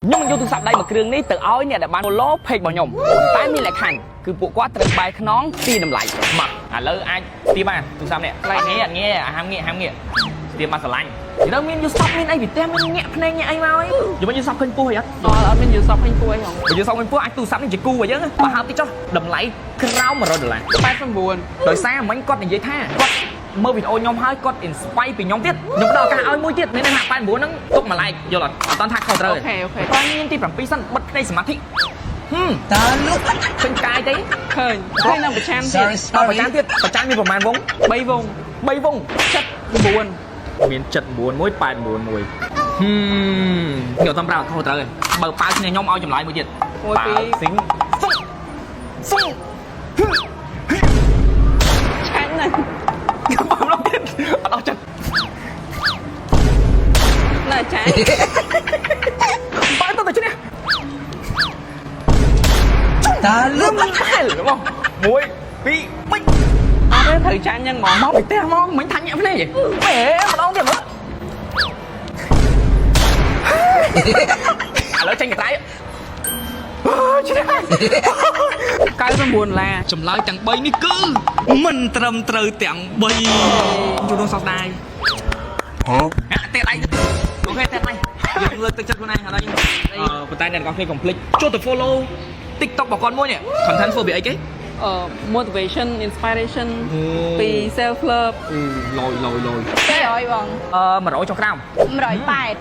nhưng vôទូsập đây mà kêu ní từ ói nè để bán lố phê bảo nhom tái mi lại khăn cứ bộ quá từ bài nón ti đầm lại mà lỡ ai ti ba tu sập nè nghe ham nghe tiền mà sờ lạnh thì đâu min vô sập min ai bị tem min nhẹ ai mau ấy giờ mình vô sập khinh pui á mình vô sập khinh pui không mình vô sập khinh pui ai tu sập nên chỉ cu vậy chứ mà hao tí cho đầm lại khao mà rồi được lại bay phân buồn đời xa mấy con này dễ tha con mơ video nhóm hai con inspire vì nhóm tiết nhóm đầu cả ơi môi tiết nên hạ bay buồn nó tục mà lại vô là toàn thạc không rồi ok coi nhiên ti bằng pi săn bật đâyสมาธิta lúcเป็นกายđấy khơi khơi nằm phải chan tiết phải chanมีประมาณวงใบวงchất buồn miền chật buồn mối bài buồn mùi nhiều tâm rào không trời bờ pa này nhóm ao chầm lại mùi nhiệt pa xính xung chán này bấm lắm tiết ở đâu chật là chán bãi tao từ chứ nè ta lướt đúng không muối pi bích cái thời trang nhân món bị teo món mình thanh nhẹ thế này vậy mẹ mà đâu tiền nữa lỡ tranh người tay cái nó buồn là chùm lại chẳng bay ní cứ mình trầm trời chẳng bay chú đông sau đây tẹt đây ok tẹt đây lượt từ chân con này ở đây của tay này còn khi complete cho tôi follow TikTok của con mua nhỉ content phổ biến ấy cái motivation, inspiration, vì self love. Lồi. Cái rồi bằng. Mà rỗi cho crown. Mà rỗi bài.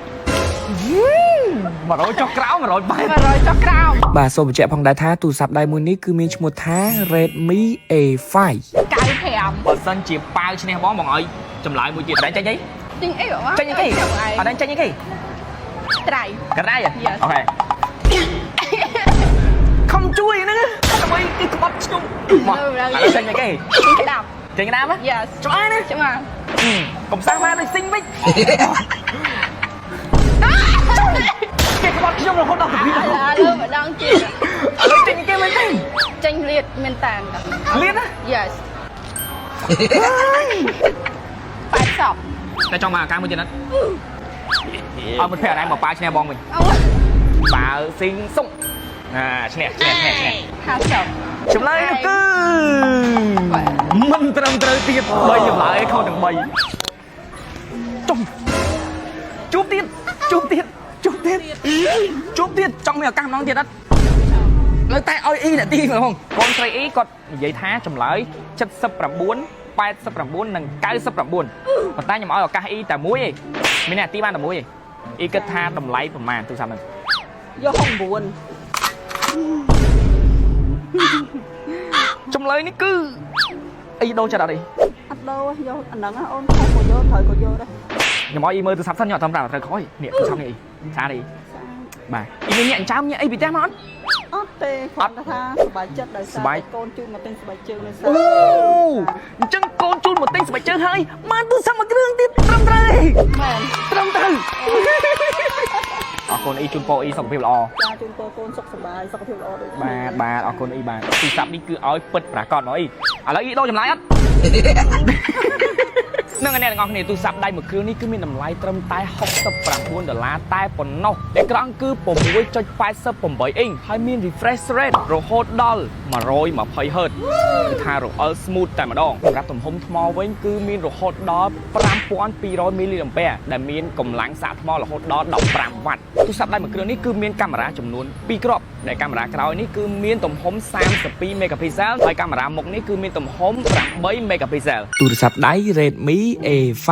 Mà rỗi cho crown mà rỗi bài. Mà rỗi cho crown. បាទសូមបញ្ជាក់ផងដែរថាទូរស័ព្ទដៃមួយនេះគឺមានឈ្មោះថា Redmi A5 កៅ5 បើសិនជាប៉ាវឈ្នះបងឲ្យចម្លើយមួយទៀតអត់ចាញ់អី ចេញអីបង ចាញ់អីគេអត់ចាញ់អីគេ ត្រៃ កដៃអូខេខំជួយហ្នឹងដើម្បីគេក្បត់ខ្ញុំមកឥឡូវចេញអីគេចេញក្តាប់ចេញក្តាប់ហ៎ Yes ច្បាស់ណាច្បាស់កុំសាំងមកដូចស៊ីងវិញគេក្បត់ខ្ញុំរហូតដល់ពីឥឡូវម្ដងទៀតឥឡូវចេញគេមិនទេចេញលៀតមានតានលៀតណា Yes 80តែចង់មកអាការមួយទៀតណាអត់មិនភ័ក្រដែរមកប៉ាឈ្នះបងវិញប៉ាស៊ីងសុងឈ្នះ50ចម្លើយគឺមិនត្រឹមត្រូវទៀត3ចម្លើយខុសទាំង3ជួបទៀតចង់មានឱកាសម្ដងទៀតអត់លើតែឲ្យអ៊ីនាទីហ្មងកូនស្រីអ៊ីគាត់និយាយថាចម្លើយ79 89និង99ប៉ុន្តែខ្ញុំឲ្យឱកាសអ៊ីតែមួយឯងមាននាទីបានតែមួយឯងអ៊ីគិតថាតម្លៃប្រហែលទូរស័ព្ទហ្នឹងយក9ចម្លើយនេះគឺអ៊ីដូរចិត្តអត់អីអត់ដូរយកអាហ្នឹងអូនខុសក៏យកត្រូវក៏យកដែរខ្ញុំឲ្យអ៊ីមើលទូរស័ព្ទសិនខ្ញុំអត់តាមត្រូវខ້ອຍនេះទូរស័ព្ទនេះអ៊ីសាអីបាទអ៊ីញាក់ចាំញាក់អីពីផ្ទះមកអត់ទេគាត់ថាសប្បាយចិត្តដោយសារកូនជូនមកទិញស្បែកជើងនៅសាអូអញ្ចឹងកូនជូនមកទិញស្បែកជើងហើយបានទូរស័ព្ទមួយគ្រឿងទៀតត្រឹមត្រូវមែនត្រឹមត្រូវអរគុណអ៊ីជូនពរអ៊ីសុខភាពល្អចាជូនពរកូនសុខសប្បាយសុខភាពល្អដូចបាទអរគុណអ៊ីបាទទូរស័ព្ទនេះគឺឲ្យពិតប្រាកដហ្មងអ៊ីឥឡូវអ៊ីដូរចម្លើយអត់នឹងអ្នកទាំងអស់គ្នាទូរស័ព្ទដៃមួយគ្រឿងនេះគឺមានតម្លៃត្រឹមតែ$69តែប៉ុណ្ណោះអេក្រង់គឺ 6.88 អ៊ីងហើយមាន refresh rate រហូតដល់120 Hz គឺថារអិល smooth តែម្ដងសម្រាប់ទំហំថ្មវិញគឺមានរហូតដល់5200 mAh ដែលមានកម្លាំងសាកថ្មរហូតដល់15 W ទូរស័ព្ទដៃមួយគ្រឿងនេះគឺមានកាមេរ៉ាចំនួន2គ្រាប់ដែលកាមេរ៉ាក្រោយនេះគឺមានទំហំ32 megapixel ហើយកាមេរ៉ាមុខនេះគឺមានទំហំ8 megapixel ទូរស័ព្ទដៃ Redmi A5